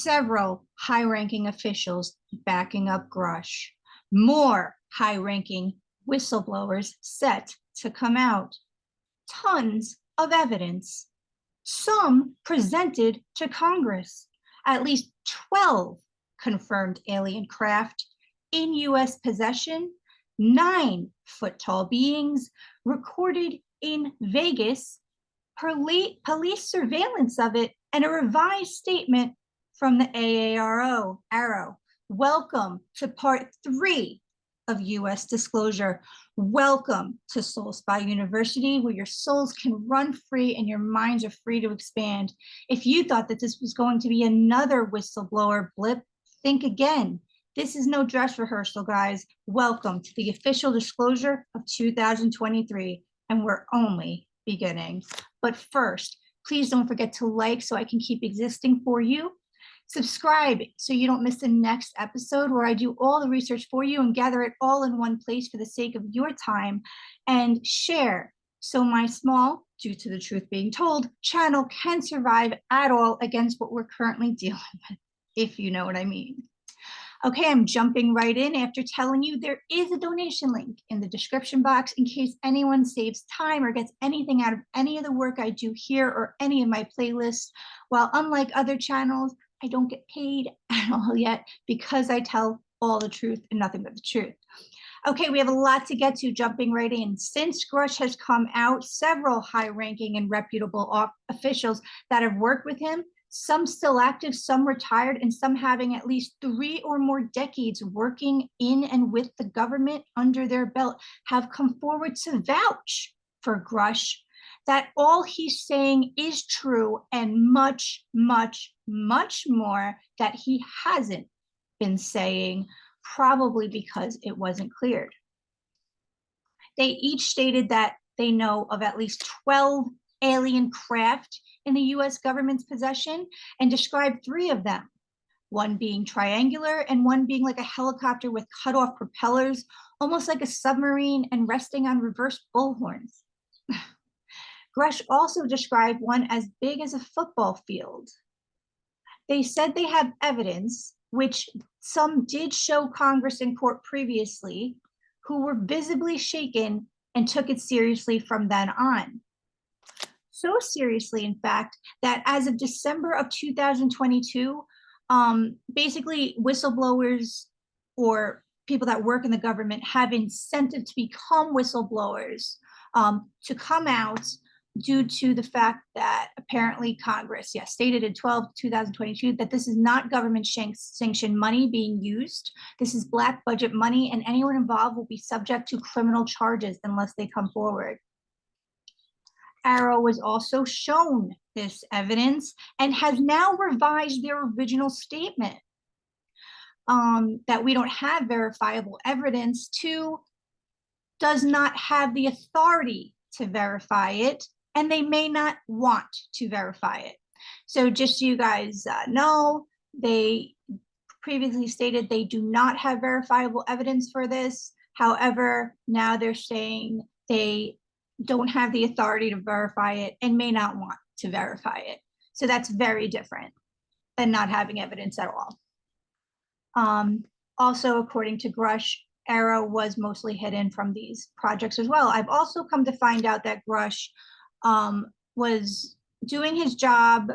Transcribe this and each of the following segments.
several high-ranking officials backing up Grusch, more high-ranking whistleblowers set to come out, tons of evidence, some presented to Congress, at least 12 confirmed alien craft in US possession, 9-foot-tall beings recorded in Vegas, police surveillance of it, and a revised statement from the AARO. Welcome to part 3 of US disclosure. Welcome to Soul Spy University, where your souls can run free and your minds are free to expand. If you thought that this was going to be another whistleblower blip, think again. This is no dress rehearsal, guys. Welcome to the official disclosure of 2023, and we're only beginning. But first, please don't forget to like so I can keep existing for you. Subscribe so you don't miss the next episode where I do all the research for you and gather it all in one place for the sake of your time, and share so my small, due to the truth being told, channel can survive at all against what we're currently dealing with, if you know what I mean. Okay, I'm jumping right in after telling you there is a donation link in the description box in case anyone saves time or gets anything out of any of the work I do here or any of my playlists. While unlike other channels, I don't get paid at all yet because I tell all the truth and nothing but the truth. Okay, we have a lot to get to, jumping right in. Since Grusch has come out, several high-ranking and reputable officials that have worked with him, some still active, some retired, and some having at least 3 or more decades working in and with the government under their belt, have come forward to vouch for Grusch, that all he's saying is true and much, much, much more that he hasn't been saying, probably because it wasn't cleared. They each stated that they know of at least 12 alien craft in the US government's possession and described 3 of them, one being triangular and one being like a helicopter with cut-off propellers, almost like a submarine and resting on reverse bullhorns. Grusch also described one as big as a football field. They said they have evidence, which some did show Congress in court previously, who were visibly shaken and took it seriously from then on. So seriously, in fact, that as of December of 2022, basically whistleblowers or people that work in the government have incentive to become whistleblowers, to come out, due to the fact that apparently Congress, stated in 2022 that this is not government sanctioned money being used. This is black budget money, and anyone involved will be subject to criminal charges unless they come forward. Arrow was also shown this evidence and has now revised their original statement that we don't have verifiable evidence to, does not have the authority to verify it, and they may not want to verify it. So just so you guys know, they previously stated they do not have verifiable evidence for this. However, now they're saying they don't have the authority to verify it and may not want to verify it. So that's very different than not having evidence at all. Also, according to Grusch, Arrow was mostly hidden from these projects as well. I've also come to find out that Grusch was doing his job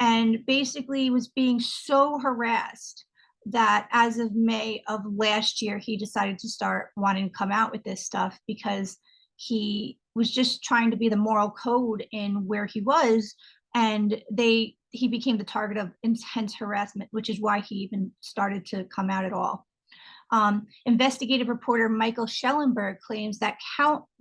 and basically was being so harassed that as of May of last year, he decided to start wanting to come out with this stuff because he was just trying to be the moral code in where he was, and he became the target of intense harassment, which is why he even started to come out at all. Investigative reporter Michael Schellenberg claims that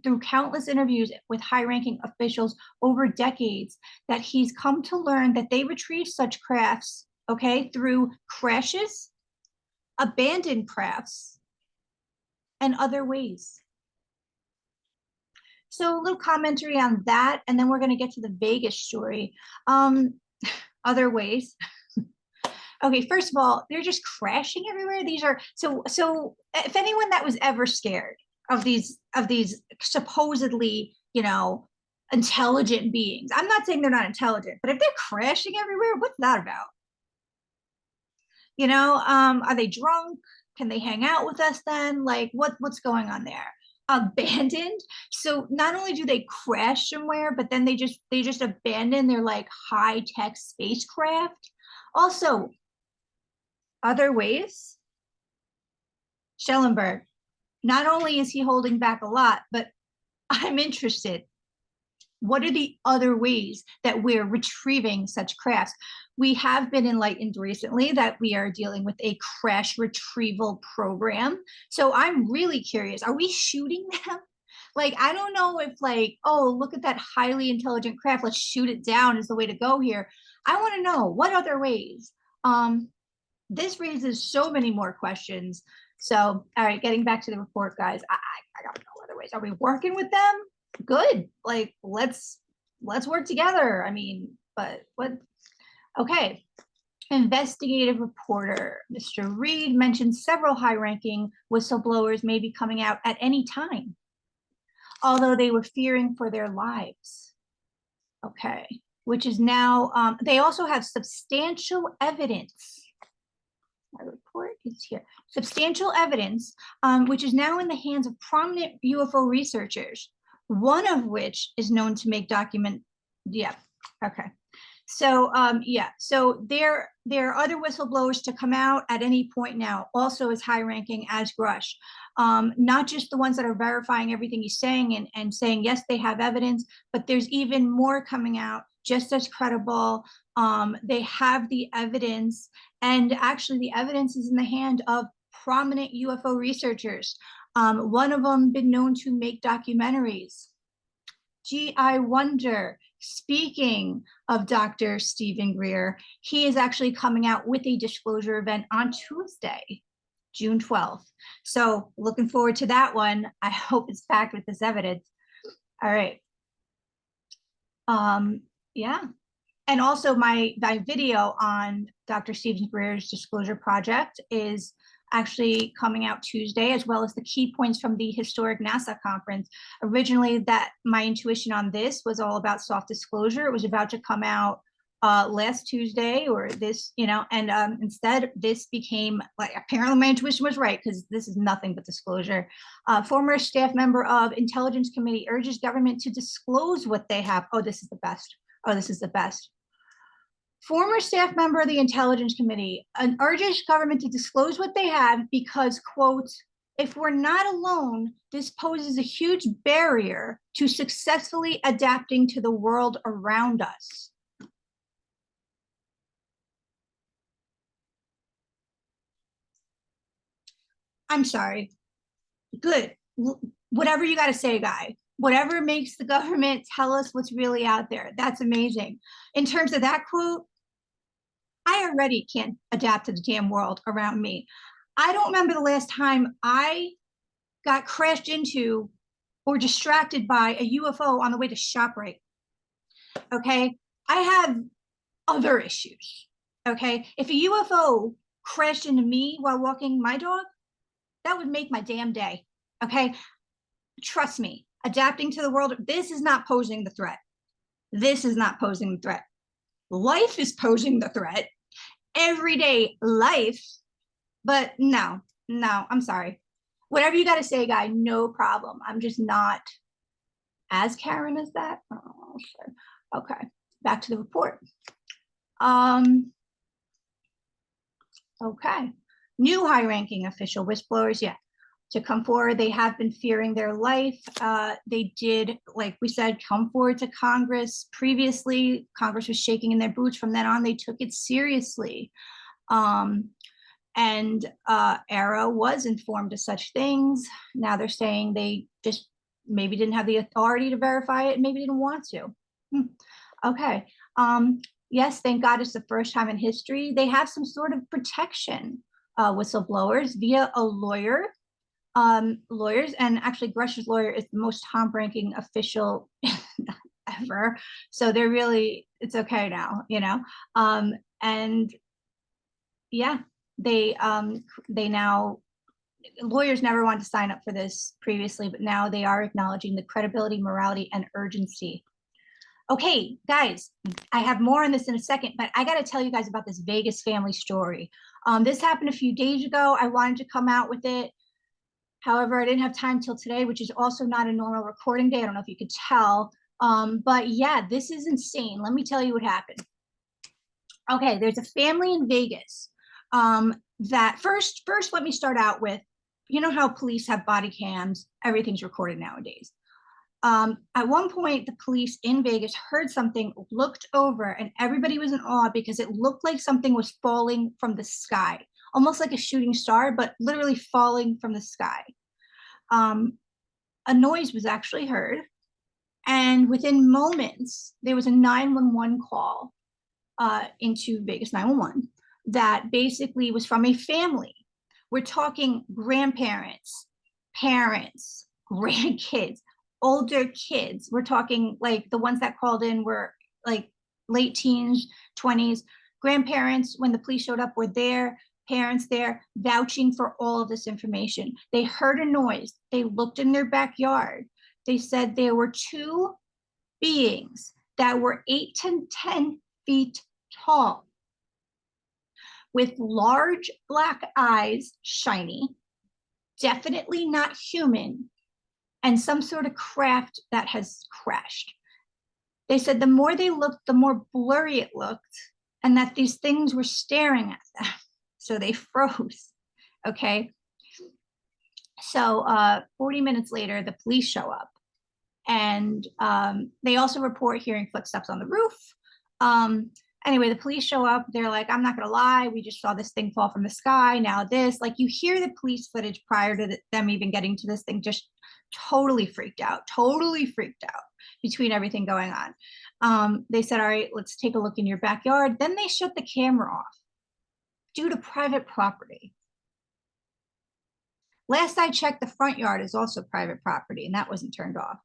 through countless interviews with high-ranking officials over decades, that he's come to learn that they retrieve such crafts, through crashes, abandoned crafts, and other ways. So a little commentary on that, and then we're going to get to the Vegas story. Other ways. Okay, first of all, they're just crashing everywhere. These are so if anyone that was ever scared of these supposedly, intelligent beings, I'm not saying they're not intelligent, but if they're crashing everywhere, what's that about? Are they drunk? Can they hang out with us then? Like what's going on there? Abandoned. So not only do they crash somewhere, but then they just abandon their like high-tech spacecraft. Also, other ways, Schellenberg, not only is he holding back a lot, but I'm interested. What are the other ways that we're retrieving such crafts? We have been enlightened recently that we are dealing with a crash retrieval program. So I'm really curious, are we shooting them? Like, I don't know if like, oh, look at that highly intelligent craft, let's shoot it down is the way to go here. I want to know what other ways. This raises so many more questions. So, all right, getting back to the report, guys, I don't know other ways. Are we working with them? Good. Like, let's work together. I mean, but what? Okay. Investigative reporter Mr. Reed mentioned several high-ranking whistleblowers may be coming out at any time, although they were fearing for their lives. Okay, which is now, they also have substantial evidence. My report is here. Substantial evidence, which is now in the hands of prominent UFO researchers, one of which is known to make yeah, okay. So yeah, so there are other whistleblowers to come out at any point now, also as high ranking as Grusch. Not just the ones that are verifying everything he's saying and saying, yes, they have evidence, but there's even more coming out just as credible. They have the evidence, and actually the evidence is in the hand of prominent UFO researchers. One of them been known to make documentaries. Gee, I wonder, speaking of Dr. Stephen Greer, he is actually coming out with a disclosure event on Tuesday, June 12th. So looking forward to that one. I hope it's packed with this evidence. All right. Yeah. And also my video on Dr. Stephen Greer's disclosure project is actually coming out Tuesday, as well as the key points from the historic NASA conference. Originally, that my intuition on this was all about soft disclosure. It was about to come out last Tuesday or this, and instead this became, like, apparently my intuition was right, because this is nothing but disclosure. Former staff member of Intelligence Committee urges government to disclose what they have. Oh, this is the best. Oh, this is the best. Former staff member of the Intelligence Committee urges government to disclose what they have because, quote, if we're not alone, this poses a huge barrier to successfully adapting to the world around us. I'm sorry. Good. Whatever you got to say, guy. Whatever makes the government tell us what's really out there. That's amazing. In terms of that quote, I already can't adapt to the damn world around me. I don't remember the last time I got crashed into or distracted by a UFO on the way to ShopRite. Okay. I have other issues. Okay. If a UFO crashed into me while walking my dog, that would make my damn day. Okay. Trust me, adapting to the world, this is not posing the threat. This is not posing the threat. Life is posing the threat. Everyday life. But no, I'm sorry. Whatever you got to say, guy, no problem. I'm just not as Karen as that. Oh, sure. Okay, back to the report. Okay, new high-ranking official whistleblowers, yeah, to come forward. They have been fearing their life. They did, like we said, come forward to Congress. Previously, Congress was shaking in their boots. From then on, they took it seriously. And ERA was informed of such things. Now they're saying they just maybe didn't have the authority to verify it, maybe didn't want to. Okay. Yes, thank God it's the first time in history they have some sort of protection, whistleblowers, via a lawyer. Lawyers, and actually Grusch's lawyer is the most top-ranking official ever. So they're really, it's okay now, and yeah, they now, lawyers never wanted to sign up for this previously, but now they are acknowledging the credibility, morality, and urgency. Okay, guys, I have more on this in a second, but I got to tell you guys about this Vegas family story. This happened a few days ago. I wanted to come out with it. However, I didn't have time till today, which is also not a normal recording day. I don't know if you could tell. But yeah, this is insane. Let me tell you what happened. Okay, there's a family in Vegas. That first, let me start out with, you know how police have body cams, everything's recorded nowadays. At one point, the police in Vegas heard something, looked over, and everybody was in awe because it looked like something was falling from the sky, almost like a shooting star, but literally falling from the sky. A noise was actually heard, and within moments, there was a 911 call into Vegas 911 that basically was from a family. We're talking grandparents, parents, grandkids, older kids. We're talking like the ones that called in were like late teens, 20s. Grandparents, when the police showed up, were there, parents there, vouching for all of this information. They heard a noise. They looked in their backyard. They said there were two beings that were 8 to 10 feet tall, with large black eyes, shiny, definitely not human, and some sort of craft that has crashed. They said the more they looked, the more blurry it looked, and that these things were staring at them. So they froze. Okay. So 40 minutes later, the police show up, and they also report hearing footsteps on the roof. Anyway, the police show up. They're like, I'm not going to lie. We just saw this thing fall from the sky. Now this, like, you hear the police footage prior to them even getting to this thing, just totally freaked out between everything going on. They said, all right, let's take a look in your backyard. Then they shut the camera off due to private property. Last I checked, the front yard is also private property, and that wasn't turned off.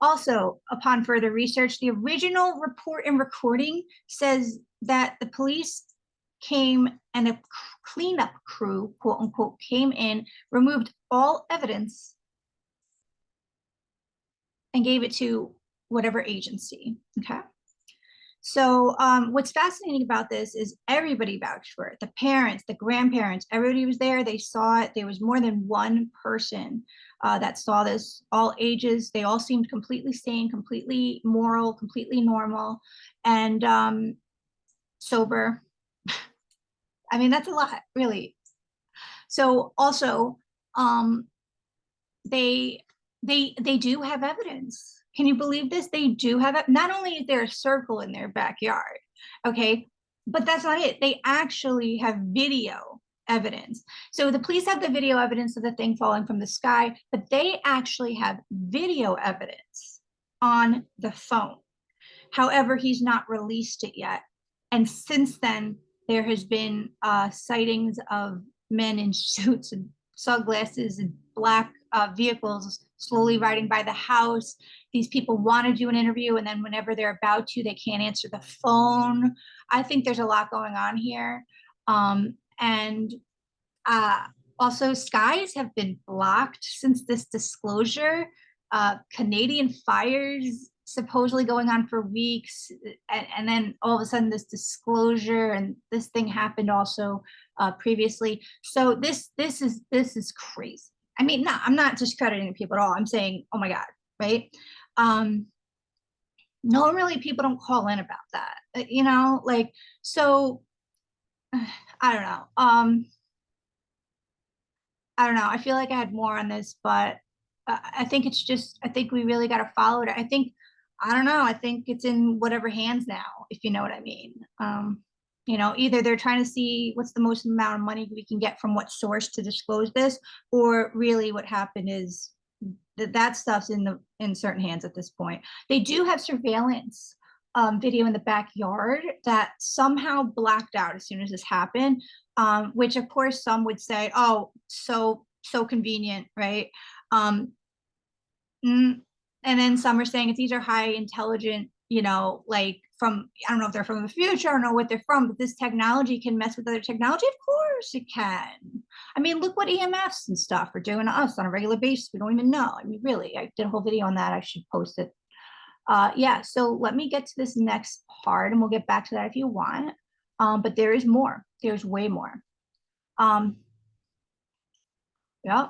Also, upon further research, the original report and recording says that the police came and a cleanup crew, quote unquote, came in, removed all evidence, and gave it to whatever agency. Okay. So what's fascinating about this is everybody vouched for it. The parents, the grandparents, everybody was there. They saw it. There was more than one person that saw this, all ages. They all seemed completely sane, completely moral, completely normal, and sober. I mean, that's a lot, really. So also, they do have evidence. Can you believe this? They do have it. Not only is there a circle in their backyard, okay, but that's not it. They actually have video evidence. So the police have the video evidence of the thing falling from the sky, but they actually have video evidence on the phone. However, he's not released it yet. And since then, there has been sightings of men in suits and sunglasses and black vehicles slowly riding by the house. These people want to do an interview, and then whenever they're about to, they can't answer the phone. I think there's a lot going on here. And also, skies have been blocked since this disclosure. Canadian fires supposedly going on for weeks, and then all of a sudden this disclosure, and this thing happened also previously. So this is crazy. I mean, no, I'm not discrediting people at all. I'm saying, oh my God, right? Normally people don't call in about that, you know, like, so I don't know. I don't know. I feel like I had more on this, but I think it's just, I think we really got to follow it. I think, I don't know. I think it's in whatever hands now, if you know what I mean. You know, either they're trying to see what's the most amount of money we can get from what source to disclose this, or really what happened is that stuff's in certain hands at this point. They do have surveillance video in the backyard that somehow blacked out as soon as this happened, which of course some would say, oh, so convenient, right? And then some are saying it's either high intelligent, you know, like from, I don't know if they're from the future, I don't know what they're from, but this technology can mess with other technology. Of course it can. I mean, look what EMFs and stuff are doing to us on a regular basis. We don't even know. I mean, really, I did a whole video on that. I should post it. Yeah, so let me get to this next part and we'll get back to that if you want. But there is more. There's way more. Um, yeah,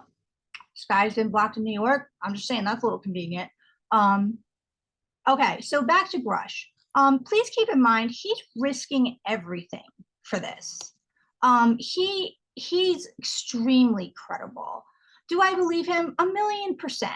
sky's been blocked in New York. I'm just saying that's a little convenient. Um, okay, so back to Grusch. Please keep in mind he's risking everything for this. He's extremely credible. Do I believe him? 1,000,000%.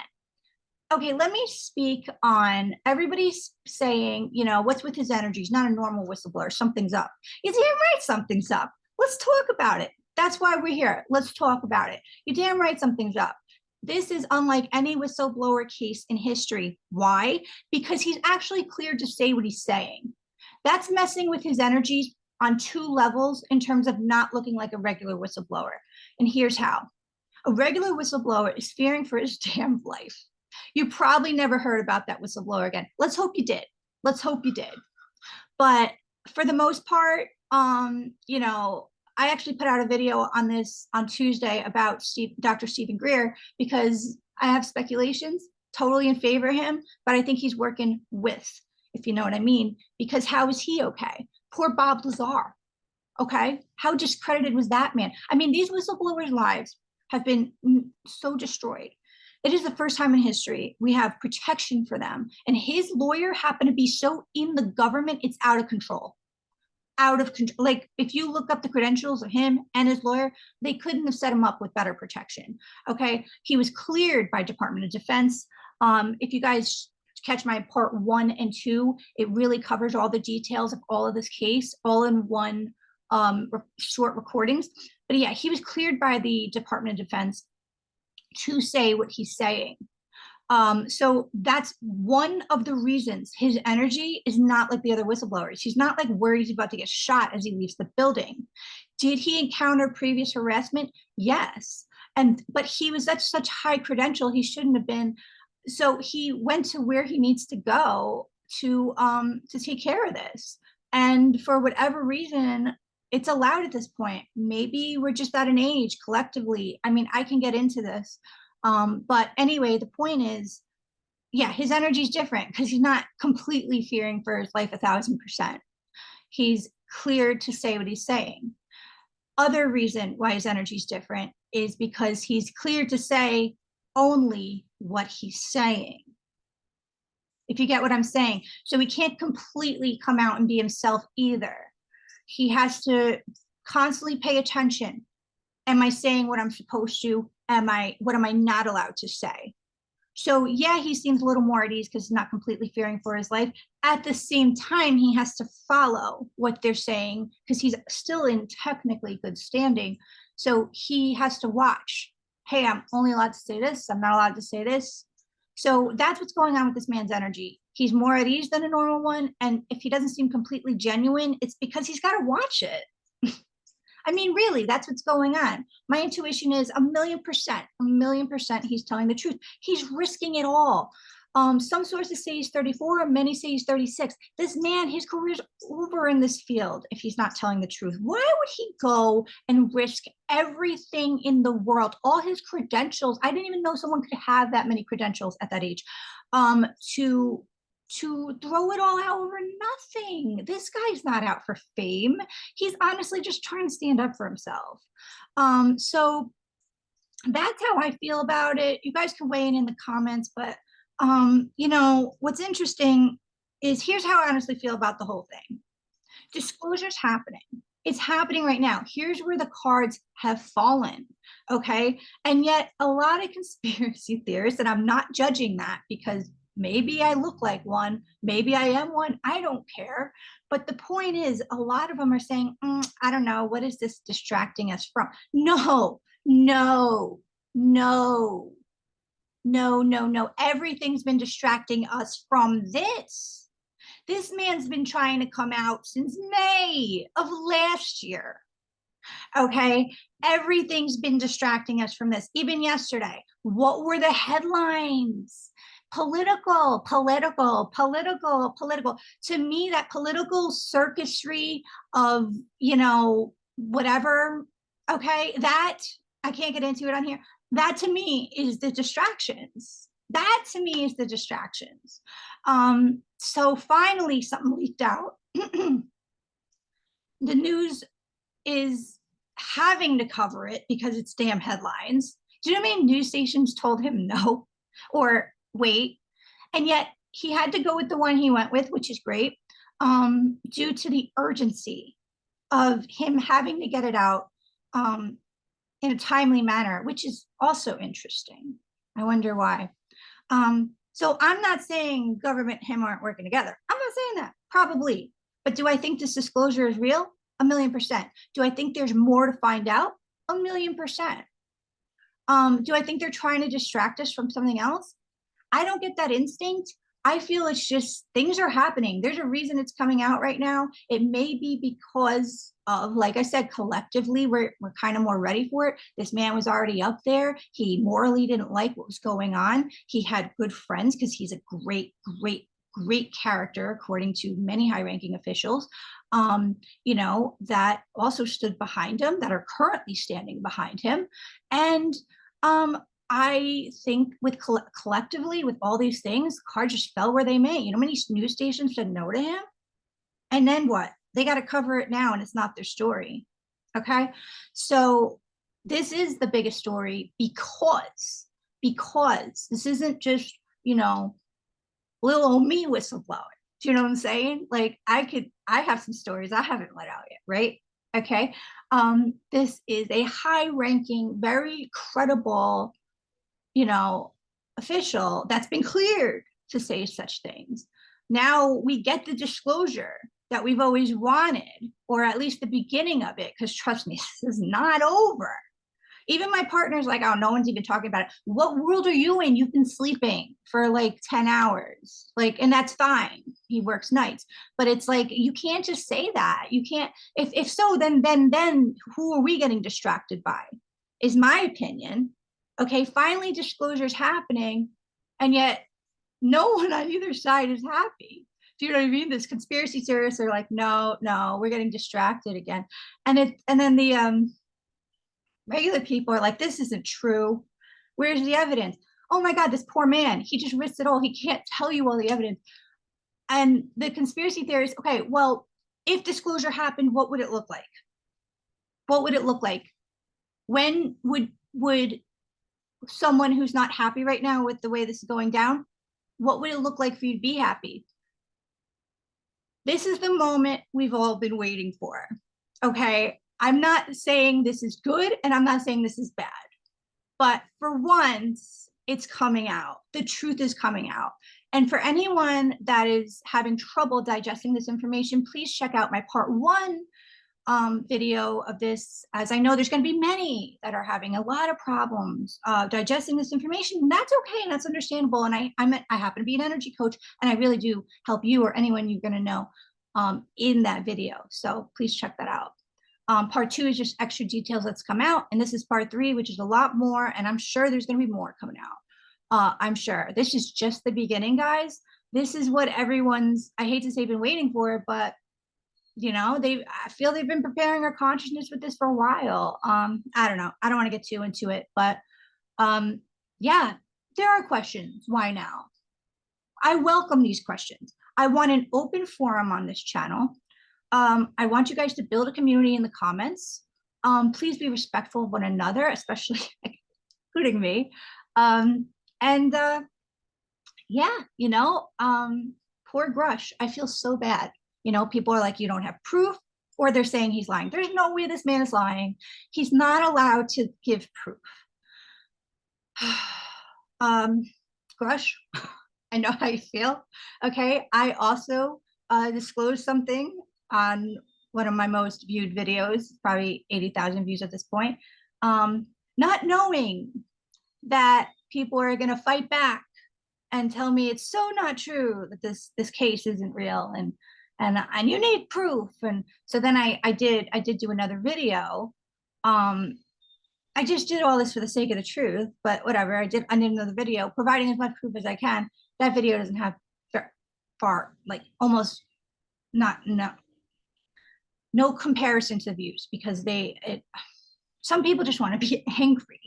Okay, let me speak on everybody's saying, you know, what's with his energy? He's not a normal whistleblower. Something's up. You're damn right, something's up. Let's talk about it. That's why we're here. Let's talk about it. You're damn right, something's up. This is unlike any whistleblower case in history. Why? Because he's actually cleared to say what he's saying. That's messing with his energies on two levels in terms of not looking like a regular whistleblower. And here's how. A regular whistleblower is fearing for his damn life. You probably never heard about that whistleblower again. Let's hope you did. Let's hope you did. But for the most part, you know, I actually put out a video on this on Tuesday about Dr. Stephen Greer because I have speculations totally in favor of him, but I think he's working with, if you know what I mean, because how is he okay? Poor Bob Lazar. Okay. How discredited was that man? I mean, these whistleblowers' lives have been so destroyed. It is the first time in history we have protection for them. And his lawyer happened to be so in the government, it's out of control. Out of control. Like, if you look up the credentials of him and his lawyer, they couldn't have set him up with better protection. Okay. He was cleared by Department of Defense. If you guys catch my part 1 and 2, it really covers all the details of all of this case, all in one short recordings. But yeah, he was cleared by the Department of Defense to say what he's saying. So that's one of the reasons his energy is not like the other whistleblowers. He's not like worried he's about to get shot as he leaves the building. Did he encounter previous harassment? Yes. But he was at such high credential, he shouldn't have been. So he went to where he needs to go to take care of this. And for whatever reason, it's allowed at this point. Maybe we're just at an age collectively. I mean, I can get into this. But anyway, the point is, yeah, his energy is different because he's not completely fearing for his life 1,000%. He's cleared to say what he's saying. Other reason why his energy is different is because he's cleared to say only what he's saying. If you get what I'm saying. So he can't completely come out and be himself either. He has to constantly pay attention. Am I saying what I'm supposed to? What am I not allowed to say? So yeah, he seems a little more at ease because he's not completely fearing for his life. At the same time, he has to follow what they're saying because he's still in technically good standing. So he has to watch. Hey, I'm only allowed to say this. I'm not allowed to say this. So that's what's going on with this man's energy. He's more at ease than a normal one. And if he doesn't seem completely genuine, it's because he's got to watch it. I mean, really, that's what's going on. My intuition is 1,000,000%, he's telling the truth. He's risking it all. Some sources say he's 34, many say he's 36. This man, his career's over in this field if he's not telling the truth. Why would he go and risk everything in the world, all his credentials? I didn't even know someone could have that many credentials at that age, to throw it all out over nothing. This guy's not out for fame. He's honestly just trying to stand up for himself. So that's how I feel about it. You guys can weigh in the comments, but you know, what's interesting is here's how I honestly feel about the whole thing. Disclosure's happening. It's happening right now. Here's where the cards have fallen. Okay. And yet a lot of conspiracy theorists, and I'm not judging that because maybe I look like one, maybe I am one, I don't care. But the point is, a lot of them are saying, I don't know, what is this distracting us from? No, no, no, no, no, no. Everything's been distracting us from this. This man's been trying to come out since May of last year. Okay, everything's been distracting us from this. Even yesterday, what were the headlines? Political, political, political, political. To me, that political circusry of, you know, whatever, okay, that I can't get into it on here. That to me is the distractions. That to me is the distractions. So finally something leaked out. The news is having to cover it because it's damn headlines. Do you know how many news stations told him no or wait? And yet he had to go with the one he went with, which is great, due to the urgency of him having to get it out in a timely manner, which is also interesting. I wonder why. So I'm not saying government and him aren't working together. I'm not saying that, probably. But do I think this disclosure is real? 1,000,000%. Do I think there's more to find out? 1,000,000%. Do I think they're trying to distract us from something else? I don't get that instinct. I feel it's just things are happening. There's a reason it's coming out right now. It may be because of, like I said, collectively, we're kind of more ready for it. This man was already up there. He morally didn't like what was going on. He had good friends because he's a great, great, great character, according to many high-ranking officials, that also stood behind him, that are currently standing behind him. And I think with collectively, with all these things, cards just fell where they may. You know, many news stations said no to him. And then what? They got to cover it now, and it's not their story. Okay. So this is the biggest story because this isn't just, little old me whistleblowing. Do you know what I'm saying? Like I have some stories I haven't let out yet, right? Okay. This is a high-ranking, very credible, official that's been cleared to say such things. Now we get the disclosure that we've always wanted, or at least the beginning of it, because trust me, this is not over. Even my partner's like, oh, no one's even talking about it. What world are you in? You've been sleeping for like 10 hours. And that's fine. He works nights. But it's like, you can't just say that. You can't, if so, then who are we getting distracted by? Is my opinion. Okay, finally disclosure's happening, and yet no one on either side is happy. Do you know what I mean? This conspiracy theorists are like, no, we're getting distracted again. And then the regular people are like, this isn't true. Where's the evidence? Oh my God, this poor man, he just risked it all. He can't tell you all the evidence. And the conspiracy theorists, okay, well, if disclosure happened, what would it look like? What would it look like? When would someone who's not happy right now with the way this is going down, what would it look like for you to be happy? This is the moment we've all been waiting for. Okay, I'm not saying this is good, and I'm not saying this is bad, but for once, it's coming out. The truth is coming out. And for anyone that is having trouble digesting this information, please check out my part 1 video of this, as I know there's going to be many that are having a lot of problems digesting this information. That's okay, and that's understandable. And I happen to be an energy coach, and I really do help you or anyone you're going to know in that video. So please check that out. Part 2 is just extra details that's come out, and this is part 3, which is a lot more, and I'm sure there's going to be more coming out. I'm sure this is just the beginning, guys. This is what everyone's, I hate to say, been waiting for, but I feel they've been preparing our consciousness with this for a while. I don't know. I don't want to get too into it, but yeah, there are questions. Why now? I welcome these questions. I want an open forum on this channel. I want you guys to build a community in the comments. Please be respectful of one another, especially including me. Yeah, poor Grusch. I feel so bad. People are like, you don't have proof, or they're saying he's lying. There's no way this man is lying. He's not allowed to give proof. Grusch, I know how you feel. Okay, I also disclosed something on one of my most viewed videos, probably 80,000 views at this point, not knowing that people are going to fight back and tell me it's so not true, that this case isn't real, and you need proof. And so then I did do another video. I just did all this for the sake of the truth, but whatever. I did another video providing as much proof as I can. That video doesn't have far, like almost no comparison to the views, because Some people just want to be angry.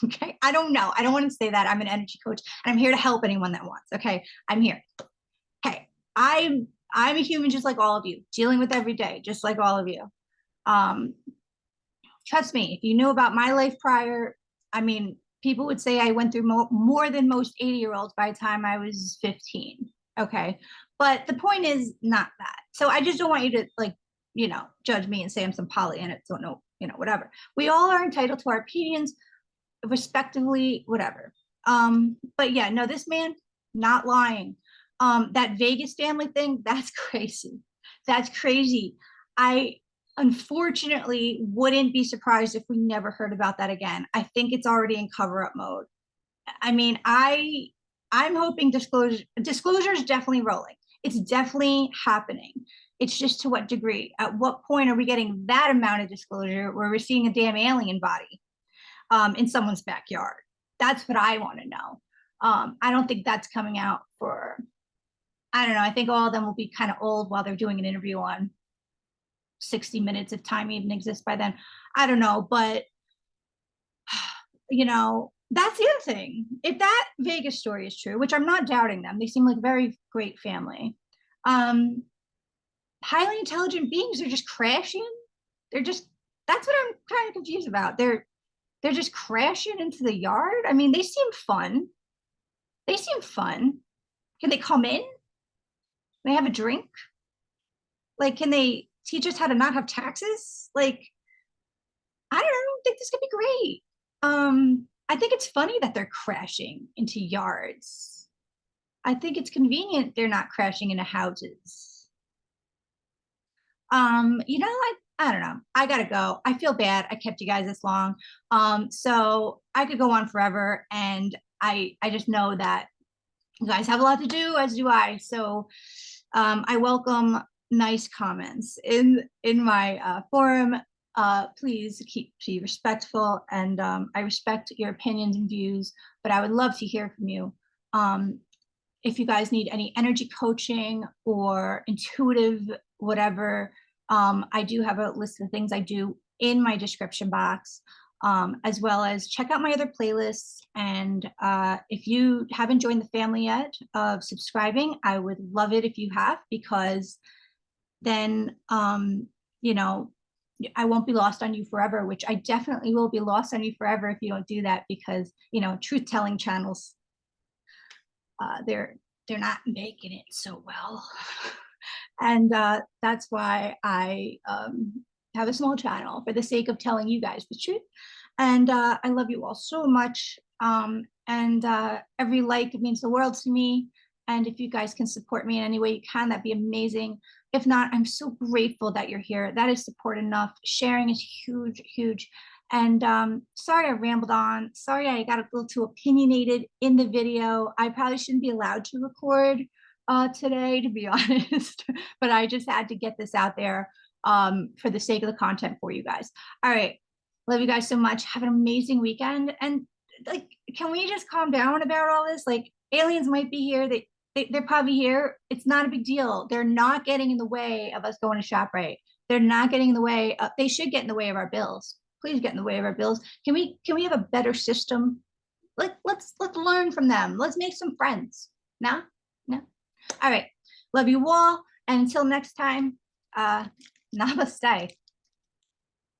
Okay. I don't know. I don't want to say that. I'm an energy coach and I'm here to help anyone that wants. Okay. I'm here. Hey, I'm a human just like all of you, dealing with every day, just like all of you. Um, Trust me, if you knew about my life prior, I mean, people would say I went through more than most 80-year-olds by the time I was 15. Okay. But the point is not that. So I just don't want you to like, judge me and say I'm some Pollyanna, don't know, whatever. We all are entitled to our opinions, respectively, whatever. But yeah, no, this man not lying. That Vegas family thing, that's crazy. That's crazy. I unfortunately wouldn't be surprised if we never heard about that again. I think it's already in cover-up mode. I mean, I'm hoping disclosure is definitely rolling. It's definitely happening. It's just to what degree? At what point are we getting that amount of disclosure where we're seeing a damn alien body in someone's backyard? That's what I want to know. I don't think that's coming out for, I don't know. I think all of them will be kind of old while they're doing an interview on 60 Minutes if time even exists by then. I don't know, but that's the other thing. If that Vegas story is true, which I'm not doubting them, they seem like a very great family. Highly intelligent beings are just crashing. That's what I'm kind of confused about. They're just crashing into the yard. I mean, they seem fun. They seem fun. Can they come in? Can they have a drink? Like, can they teach us how to not have taxes? Like, I don't know. I think this could be great. I think it's funny that they're crashing into yards. I think it's convenient they're not crashing into houses. I don't know. I gotta go. I feel bad. I kept you guys this long. So I could go on forever, and I just know that you guys have a lot to do, as do I. So I welcome nice comments in my forum. Please be respectful, and I respect your opinions and views, but I would love to hear from you. If you guys need any energy coaching or intuitive whatever, I do have a list of things I do in my description box, as well as check out my other playlists. And if you haven't joined the family yet of subscribing, I would love it if you have, because then, I won't be lost on you forever, which I definitely will be lost on you forever if you don't do that, because, truth telling channels, they're not making it so well. And that's why I have a small channel, for the sake of telling you guys the truth. And I love you all so much. And every like means the world to me. And if you guys can support me in any way you can, that'd be amazing. If not, I'm so grateful that you're here. That is support enough. Sharing is huge, huge. And sorry I rambled on. Sorry I got a little too opinionated in the video. I probably shouldn't be allowed to record today, to be honest. But I just had to get this out there for the sake of the content for you guys. All right. Love you guys so much. Have an amazing weekend. And like, can we just calm down about all this? Like, aliens might be here. They're probably here. It's not a big deal. They're not getting in the way of us going to ShopRite. They're not getting in the way. They should get in the way of our bills. Please get in the way of our bills. Can we have a better system? Let's learn from them. Let's make some friends. No? All right. Love you all. And until next time, namaste.